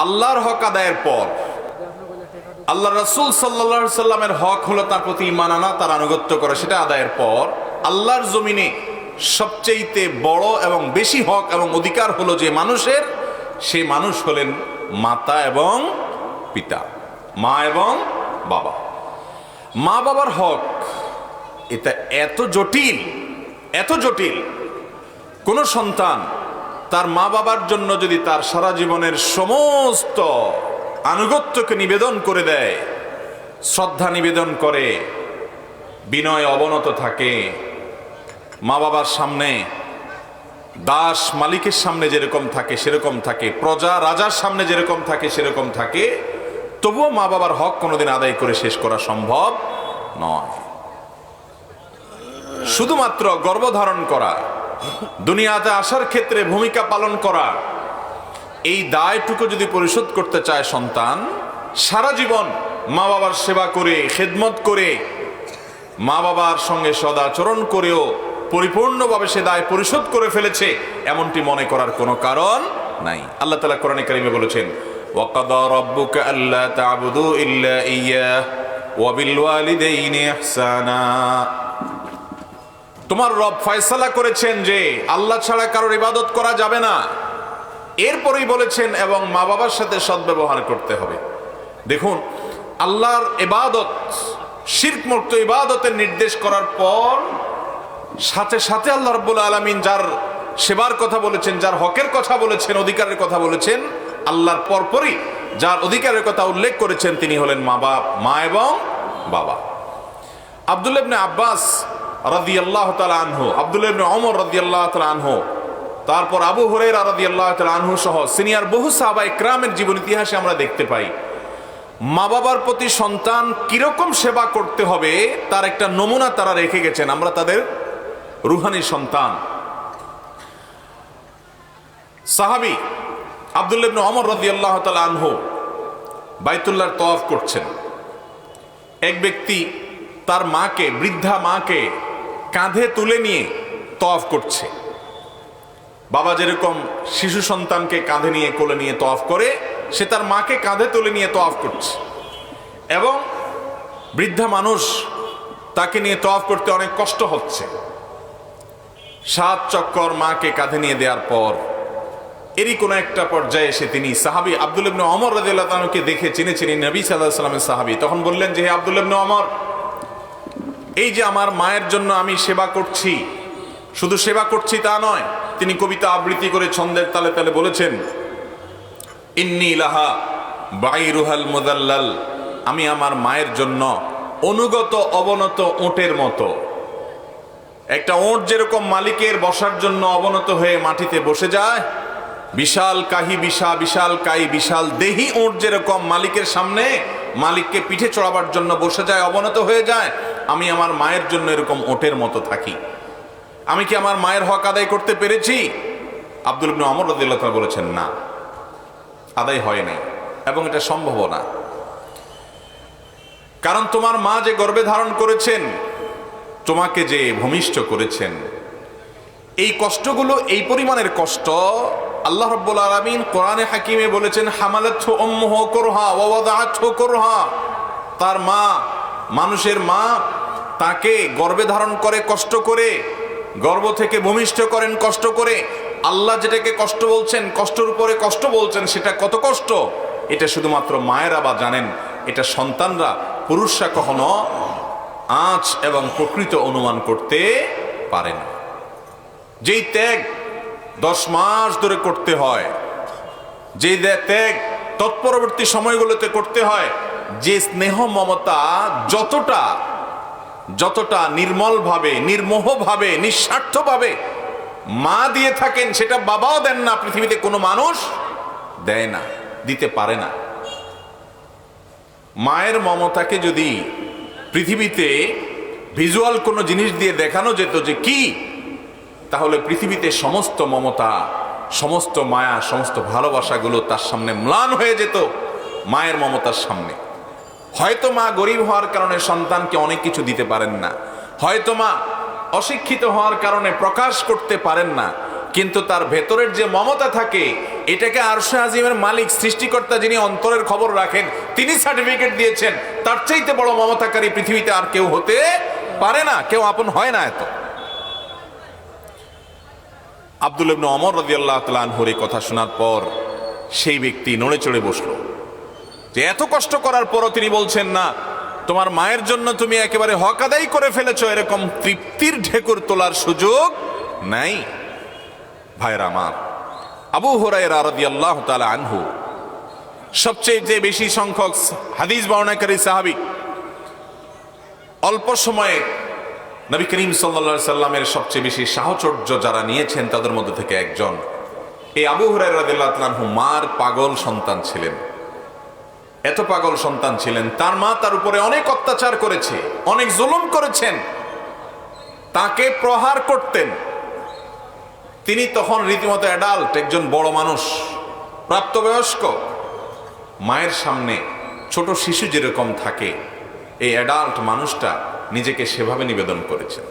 আল্লাহর হক আদায়ের পর আল্লাহ রাসূল সাল্লাল্লাহু আলাইহি সাল্লামের হক হলো তার প্রতি ঈমান আনা, তার আনুগত্য করা, সেটা আদায়ের পর আল্লাহর জমিনে সবচেয়ে বড় এবং বেশি হক এবং অধিকার হলো যে মানুষের, সে মানুষ হলেন মাতা এবং পিতা, মা এবং বাবা। মা বাবার হক এটা এত জটিল, এত জটিল। কোন সন্তান তার মা বাবার জন্য যদি তার সারা জীবনের সমস্ত আনুগত্যকে নিবেদন করে দেয়, শ্রদ্ধা নিবেদন করে, বিনয় অবনত থাকে, মা বাবার সামনে দাস মালিকের সামনে যেরকম থাকে সেরকম থাকে, প্রজা রাজার সামনে যেরকম থাকে সেরকম থাকে, তবুও মা বাবার হক কোনোদিন আদায় করে শেষ করা সম্ভব নয়। শুধুমাত্র গর্ভধারণ করা, দুনিয়াতে আসার ক্ষেত্রে ভূমিকা পালন করা, এই দায়টুকু যদি পরিশোধ করতে চায় সন্তান, সারা জীবন মা বাবার সেবা করে, খেদমত করে, মা বাবার সঙ্গে সদাচরণ করেও পরিপূর্ণভাবে সে দায় পরিশোধ করে ফেলেছে, এমনটি মনে করার কোনো কারণ নাই। আল্লাহ তাআলা কোরআনে কারিমে বলেছেন, ওয়াকাদা রাব্বুকা আল্লা তা'বুদু ইল্লা ইয়্যাহ ওয়া বিল ওয়ালিদাইনি ইহসানা। তোমার রব ফয়সালা করেছেন যে আল্লাহ ছাড়া কারোর ইবাদত করা যাবে না। এরপরেই বলেছেন এবং মা বাবার সাথে সদ্ব্যবহার করতে হবে। দেখুন, আল্লাহর ইবাদত, শিরক মুক্ত ইবাদতের নির্দেশ করার পর সাথে সাথে আল্লাহ রাব্বুল আলামিন যার সেবার কথা বলেছেন, যার হকের কথা বলেছেন, অধিকারের কথা বলেছেন, আল্লাহর পরপরই যার অধিকারের কথা উল্লেখ করেছেন তিনি হলেন মা এবং বাবা। আব্দুল্লাহ ইবনে আব্বাস রাদিয়াল্লাহু তাআলা আনহু, আব্দুল্লাহ ইবনে ওমর রাদিয়াল্লাহু তাআলা আনহু, তারপর আবু হুরায়রা রাদিয়াল্লাহু তাআলা আনহু সহ সিনিয়র বহু সাহাবা ইকরামের জীবন ইতিহাসে আমরা দেখতে পাই মা বাবার প্রতি সন্তান কিরকম সেবা করতে হবে তার একটা নমুনা তারা রেখে গেছেন। আমরা তাদের রুহানি সন্তান। সাহাবী আব্দুল্লাহ ইবনে ওমর রাদিয়াল্লাহু তাআলা আনহু বাইতুল্লাহর তওয়াফ করছেন। এক ব্যক্তি তার মাকে, বৃদ্ধা মাকে কাঁধে তুলে নিয়ে তওয়াফ করছে। বাবা যেরকম শিশু সন্তানকে কাঁধে নিয়ে কোলে নিয়ে তওয়াফ করে, সে তার মাকে কাঁধে তুলে নিয়ে তওয়াফ করছে এবং বৃদ্ধা মানুষ, তাকে নিয়ে তওয়াফ করতে অনেক কষ্ট হচ্ছে। 7 চক্কর মাকে কাঁধে নিয়ে দেওয়ার পর এরই কোনো একটা পর্যায়ে এসে তিনি সাহাবী আব্দুল্লাহ ইবনে ওমর রাদিয়াল্লাহু তাআলাকে দেখে চিনেছেন নবী সাল্লাল্লাহু আলাইহি ওয়াসাল্লামের সাহাবী। তখন বললেন যে, হে আব্দুল্লাহ ইবনে ওমর, এই যে আমার মায়ের জন্য আমি সেবা করছি, শুধু সেবা করছি তা নয়, তিনি কবিতা আবৃত্তি করে ছন্দের তালে তালে বলেছেন, ইন্নী লাহা বাইরুহাল মুদাল্লাল, আমি আমার মায়ের জন্য অনুগত অবনত উটের মতো। একটা উট যেরকম মালিকের বসার জন্য অবনত হয়ে মাটিতে বসে যায়, বিশাল কাহি বিশাল দেহি উট যেরকম মালিকের সামনে মালিককে পিঠে চড়াবার জন্য বসে যায়, অবনত হয়ে যায়, আমি আমার মায়ের জন্য এরকম উটের মতো থাকি। আমি কি আমার মায়ের হক আদায় করতে পেরেছি? আব্দুল্লাহ ইবনে ওমর রাদিয়াল্লাহু তাআলা বলেছেন, না, আদায় হয় নাই এবং এটা সম্ভব না। কারণ তোমার মা যে গর্ভে ধারণ করেছেন, তোমাকে যে ভূমিষ্ঠ করেছেন, এই কষ্টগুলো, এই পরিমাণের কষ্ট আল্লাহ রাব্বুল আলামিন কোরআনে হাকিমে বলেছেন, হামালাতহু উম্মুহু কুরহা ওয়া ওয়াদাআতহু কুরহা। তার মা, মানুষের মা, তাকে গর্ভে ধারণ করে কষ্ট করে, গর্ভ থেকে ভূমিষ্ঠ করেন কষ্ট করে। আল্লাহ যেটাকে কষ্ট বলছেন, কষ্টের উপরে কষ্ট বলছেন, সেটা কত কষ্ট এটা শুধুমাত্র মায়েরা বা জানেন। এটা সন্তানরা, পুরুষরা কখনো আঁচ এবং প্রকৃত অনুমান করতে পারে না। যেই ত্যাগ 10 মাস ধরে করতে হয়, যেই ত্যাগ তৎপরবর্তী সময়গুলোতে করতে হয়, যে স্নেহ মমতা যতটা নির্মলভাবে, নির্মোহভাবে, নিঃস্বার্থভাবে মা দিয়ে থাকেন, সেটা বাবাও দেন না, পৃথিবীতে কোনো মানুষ দেয় না, দিতে পারে না। মায়ের মমতাকে যদি পৃথিবীতে ভিজুয়াল কোনো জিনিস দিয়ে দেখানো যেত যে কি, তাহলে পৃথিবীতে সমস্ত মমতা, সমস্ত মায়া, সমস্ত ভালোবাসাগুলো তার সামনে ম্লান হয়ে যেত মায়ের মমতার সামনে। হয়তো মা গরিব হওয়ার কারণে সন্তানকে অনেক কিছু দিতে পারেন না, হয়তো মা অশিক্ষিত হওয়ার কারণে প্রকাশ করতে পারেন না, কিন্তু তার ভেতরের যে মমতা থাকে, এটাকে আরশে আজিমের মালিক সৃষ্টিকর্তা যিনি অন্তরের খবর রাখেন তিনি সার্টিফিকেট দিয়েছেন। তার চাইতে বড় মমতাকারী পৃথিবীতে আর কেউ হতে পারে না, কেউ আপন হয় না এত। আব্দুল্লাহ ইবনে ওমর রাদিয়াল্লাহু তাআলা আনহুর এই কথা শোনার পর সেই ব্যক্তি নড়ে চড়ে বসলো, যে এত কষ্ট করার পরও তিনি বলছেন না তোমার মায়ের জন্য তুমি একেবারে হক আদায় করে ফেলেছো, এরকম তৃপ্তির ঢেকুর তোলার সুযোগ নাই। ভাইরা আমার, আবু হুরায়রা রাদিয়াল্লাহু তাআলা আনহু সবচেয়ে যে বেশি সংখ্যক হাদিস বর্ণনাকারী সাহাবী, অল্প সময়ে নবী করিম সাল্লাল্লাহু আলাইহি সাল্লামের সবচেয়ে বেশি সাহচর্য যারা নিয়েছেন তাদের মধ্যে থেকে একজন এই আবু হুরায়রা রাদিয়াল্লাহু তাআলা আনহু মার পাগল সন্তান ছিলেন। এত পাগল সন্তান ছিলেন, তার মা তার উপরে অনেক অত্যাচার করেছে, অনেক জুলুম করেছেন, তাকে প্রহার করতেন। তিনি তখন রীতিমতো অ্যাডাল্ট, একজন বড় মানুষ, প্রাপ্তবয়স্ক। মায়ের সামনে ছোট শিশু যেরকম থাকে, এই অ্যাডাল্ট মানুষটা নিজেকে সেভাবে নিবেদন করেছেন।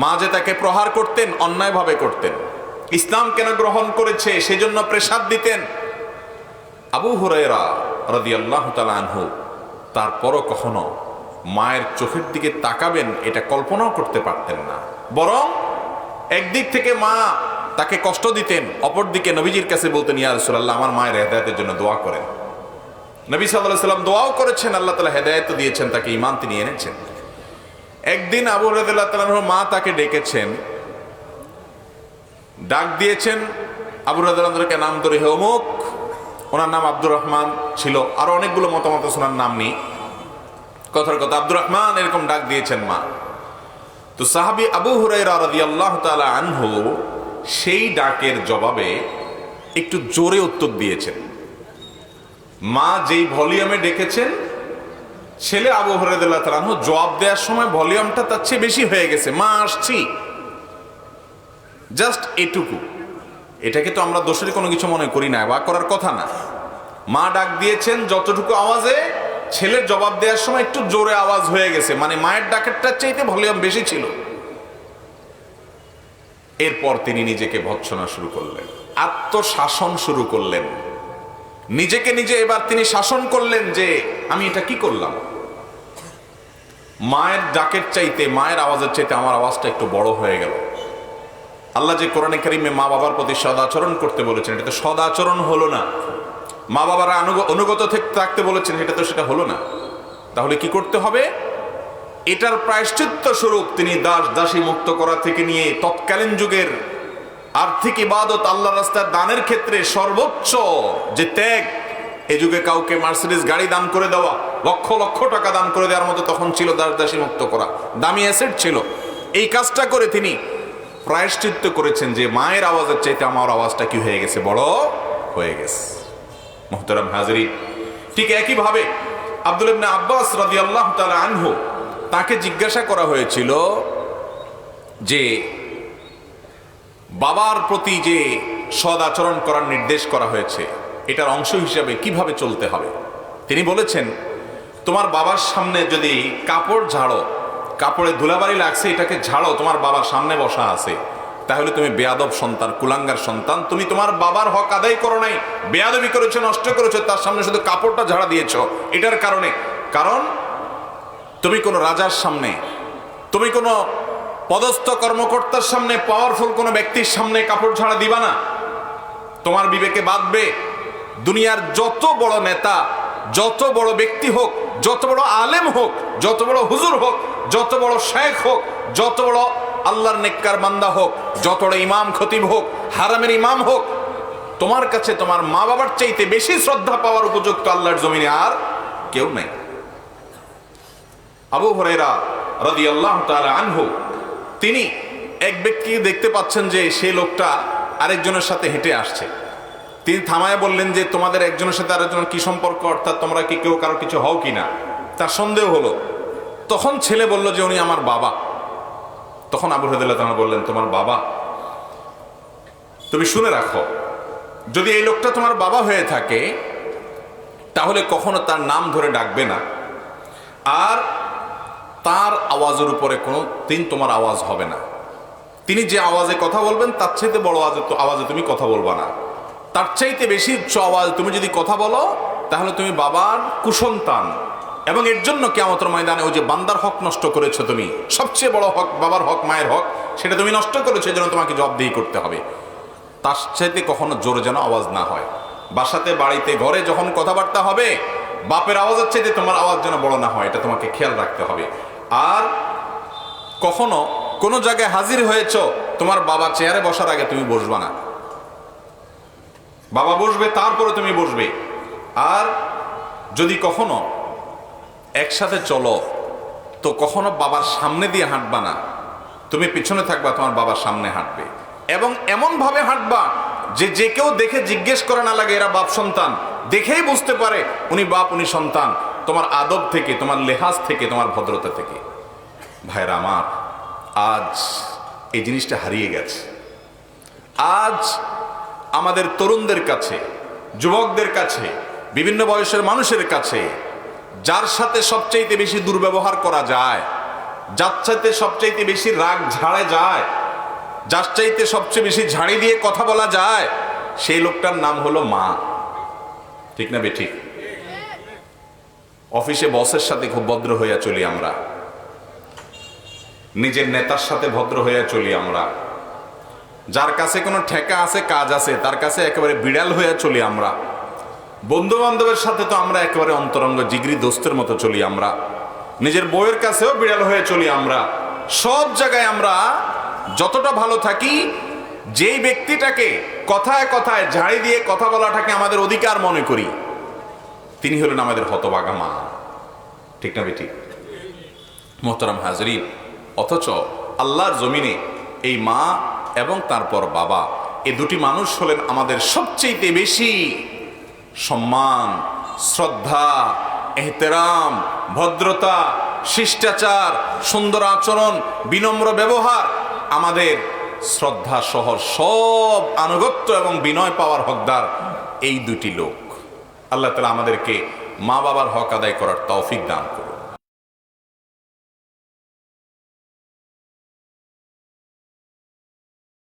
মা যে তাকে প্রহার করতেন, অন্যায়ভাবে করতেন, ইসলাম কেন গ্রহণ করেছে সেজন্য প্রেসার দিতেন। আবু হুরায়রা রাদিয়াল্লাহু তাআলা আনহু তারপরও কখনো মায়ের চোখের দিকে তাকাবেন এটা কল্পনাও করতে পারতেন না। বরং একদিক থেকে মা তাকে কষ্ট দিতেন, অপরদিকে নবীজির কাছে বলতেন, ইয়া রাসূলুল্লাহ আমার মায়ের হেদায়েতের জন্য দোয়া করেন। নবী সাল্লাল্লাহু আলাইহি ওয়াসাল্লাম দোয়াও করেছেন, আল্লাহ তাআলা হেদায়েত দিয়েছেন, তাকে ঈমান তিনি এনেছেন। একদিন আবু হুরায়রা রাদিয়াল্লাহু তাআলা আনহুর মা তাকে ডেকেছেন, ডাক দিয়েছেন আবু হুরায়রা রাদিয়াল্লাহু তাআলাকে নাম ধরে, হে অমুক, ওনার নাম আব্দুর রহমান ছিল, আরো অনেকগুলো মতামত ওনার নাম নেই, কথার কথা আব্দুর রহমান এরকম ডাক দিয়েছেন মা। তো সাহাবী আবু হুরায়রা রাদিয়াল্লাহু তাআলা আনহু সেই ডাকের জবাবে একটু জোরে উত্তর দিয়েছেন। মা যেই ভলিউমে ডেকেছেন, ছেলে আবু হুরায়রা রাদিয়াল্লাহু তাআলা আনহু জবাব দেওয়ার সময় ভলিউমটা তার চেয়ে বেশি হয়ে গেছে, মা আসছি, জাস্ট এটুকু। এটাকে তো আমরা দোষের কোনো কিছু মনে করি না, বা করার কথা না। মা ডাক দিয়েছেন যতটুকু আওয়াজে, ছেলের জবাব দেওয়ার সময় একটু জোরে আওয়াজ হয়ে গেছে, মানে মায়ের ডাকেরটার চাইতে ভলিউম বেশি ছিল। এরপর তিনি নিজেকে ভৎসনা শুরু করলেন, আত্মশাসন শুরু করলেন, নিজেকে নিজে এবার তিনি শাসন করলেন যে আমি এটা কি করলাম। মায়ের ডাকের চাইতে, মায়ের আওয়াজের চাইতে আমার আওয়াজটা একটু বড় হয়ে গেল। আল্লাহ যে কোরআনে কারিমে মা বাবার প্রতি সদাচরণ করতে বলেছেন, এটা তো সদাচরণ হলো না। মা বাবারা অনুগত থাকতে বলেছেন, এটা তো সেটা হলো না। তাহলে কি করতে হবে? এটার প্রায়শ্চিত্ত স্বরূপ তিনি দাস দাসী মুক্ত করা থেকে নিয়ে তৎকালীন যুগের আর্থিক ইবাদত, আল্লাহ রাস্তায় দানের ক্ষেত্রে সর্বোচ্চ যে ত্যাগ, এই যুগে কাউকে মার্সিডিজ গাড়ি দান করে দেওয়া, লক্ষ লক্ষ টাকা দান করে দেওয়ার মতো তখন ছিল দাস দাসী মুক্ত করা, দামি অ্যাসেট ছিল। এই কাজটা করে তিনি প্রায়শ্চিত্ত করেছেন যে মায়ের আওয়াজের চাইতে আমার আওয়াজটা কি হয়ে গেছে, বড় হয়ে গেছে। মুহতারাম হাজরিন, ঠিক একইভাবে আব্দুল্লাহ ইবনে আব্বাস রাদিয়াল্লাহু তাআলা আনহু, তাকে জিজ্ঞাসা করা হয়েছিল যে বাবার প্রতি যে সদ আচরণ করার নির্দেশ করা হয়েছে, এটার অংশ হিসাবে কিভাবে চলতে হবে। তিনি বলেছেন, তোমার বাবার সামনে যদি কাপড় ঝাড়ো, কাপড়ে ধুলাবাড়ি লাগছে, এটাকে ঝাড়ো, তোমার বাবার সামনে বসা আছে, তাহলে তুমি বেয়াদব সন্তান, কুলাঙ্গার সন্তান, তুমি তোমার বাবার হক আদায় করো নাই, বেয়াদবি করেছো, নষ্ট করেছো, তার সামনে শুধু কাপড়টা ঝাড়া দিয়েছো। এটার কারণে, কারণ তুমি কোনো রাজার সামনে, তুমি কোনো পদস্থ কর্মকর্তার সামনে, পাওয়ারফুল কোনো ব্যক্তির সামনে কাপড় ঝাড়া দিবা না, তোমার বিবেকে বাঁধবে। দুনিয়ার যত বড় নেতা, যত বড় ব্যক্তি হোক, যত বড় আলেম হোক, যত বড় হুজুর হোক, যত বড় শেখ হোক, যত বড় আল্লাহর নেককার বান্দা হোক, যত বড় ইমাম খতিব হোক, হারামের ইমাম হোক, তোমার কাছে তোমার মা বাবার চাইতে বেশি শ্রদ্ধা পাওয়ার উপযুক্ত আল্লাহর জমিনে আর কেউ নাই। আবু হুরায়রা রাদিয়াল্লাহু তাআলা আনহু, তিনি এক ব্যক্তিকে দেখতে পাচ্ছেন যে সেই লোকটা আরেকজনের সাথে হেঁটে আসছে। তিনি থামায় বললেন যে তোমাদের একজনের সাথে আরেকজনের কি সম্পর্ক, অর্থাৎ তোমরা কি কেউ কারো কিছু হও কিনা। তার সন্দেহ হলো। তখন ছেলে বলল যে উনি আমার বাবা। তখন আবু হুরায়রা তাআলা বললেন, তোমার বাবা? তুমি শুনে রাখো, যদি এই লোকটা তোমার বাবা হয়ে থাকে তাহলে কখনো তার নাম ধরে ডাকবে না, আর তার আওয়াজের উপরে কোনো দিন তোমার আওয়াজ হবে না। তিনি যে আওয়াজে কথা বলবেন তার চেয়ে বড় আওয়াজে তুমি কথা বলবা না। তার চাইতে বেশি উচ্চ আওয়াজ তুমি যদি কথা বলো তাহলে তুমি বাবার কুসন্তান, এবং এর জন্য কিয়ামতের ময়দানে ওই যে বান্দার হক নষ্ট করেছো তুমি, সবচেয়ে বড় হক বাবার হক, মায়ের হক, সেটা তুমি নষ্ট করেছো, এই জন্য তোমাকে জবাবদিহি করতে হবে। তার চাইতে কখনো জোরে যেন আওয়াজ না হয়। বাসাতে, বাড়িতে, ঘরে যখন কথাবার্তা হবে বাপের আওয়াজের চাইতে তোমার আওয়াজ যেন বড় না হয়, এটা তোমাকে খেয়াল রাখতে হবে। আর কখনো কোনো জায়গায় হাজির হয়েছো, তোমার বাবা চেয়ারে বসার আগে তুমি বসবা না, বাবা বসবে তারপরে তুমি বসবে। আর যদি কখনো একসাথে চলো তো কখনো বাবার সামনে দিয়ে হাঁটবা না, তুমি পিছনে থাকবা, তোমার বাবার সামনে হাঁটবে, এবং এমন ভাবে হাঁটবা যে যে কেউ দেখে জিজ্ঞেস করে না লাগে এরা বাপ সন্তান, দেখেই বুঝতে পারে উনি বাপ উনি সন্তান, তোমার আদব থেকে, তোমার লেহাজ থেকে, তোমার ভদ্রতা থেকে। ভাইরা আমার, আজ এই জিনিসটা হারিয়ে গেছে। আজ আমাদের তরুণদের কাছে, যুবকদের কাছে, বিভিন্ন বয়সের মানুষের কাছে যার সাথে সবচাইতে বেশি দুর্ব্যবহার করা যায়, যার চাইতে সবচাইতে বেশি রাগ ঝাড়ে যায়, যার চাইতে সবচেয়ে বেশি ঝাড়ি দিয়ে কথা বলা যায়, সেই লোকটার নাম হলো মা। ঠিক না বেঠিক? অফিসে বসের সাথে খুব ভদ্র হইয়া চলি আমরা, নিজের নেতার সাথে ভদ্র হইয়া চলি আমরা, যার কাছে কোনো ঠেকা আছে, কাজ আছে, তার কাছে একেবারে বিড়াল হইয়া চলি আমরা, বন্ধু বান্ধবের সাথে তো আমরা একেবারে অন্তরঙ্গ জিগরি দোস্তের মতো চলি আমরা, নিজের বউয়ের কাছেও বিড়াল হয়ে চলি আমরা। সব জায়গায় আমরা যতটা ভালো থাকি, যেই ব্যক্তিটাকে কথায় কথায় ঝাড়ি দিয়ে কথা বলাটাকে আমাদের অধিকার মনে করি, তিনি হলেন আমাদের হতভাগা মা। ঠিক না বেঠিক? মোহতারাম হাজরিন, অথচ আল্লাহর জমিনে এই মা এবং তারপর বাবা, এই দুটি মানুষ হলেন আমাদের সবচেয়ে বেশি সম্মান, শ্রদ্ধা, এহতেরাম, ভদ্রতা, শিষ্টাচার, সুন্দর আচরণ, বিনম্র ব্যবহার, আমাদের শ্রদ্ধা সহ সব আনুগত্য এবং বিনয় পাওয়ার হকদার এই দুটি লোক। আল্লাহ তাআলা আমাদেরকে মা বাবার হক আদায় করার তৌফিক দান করুন।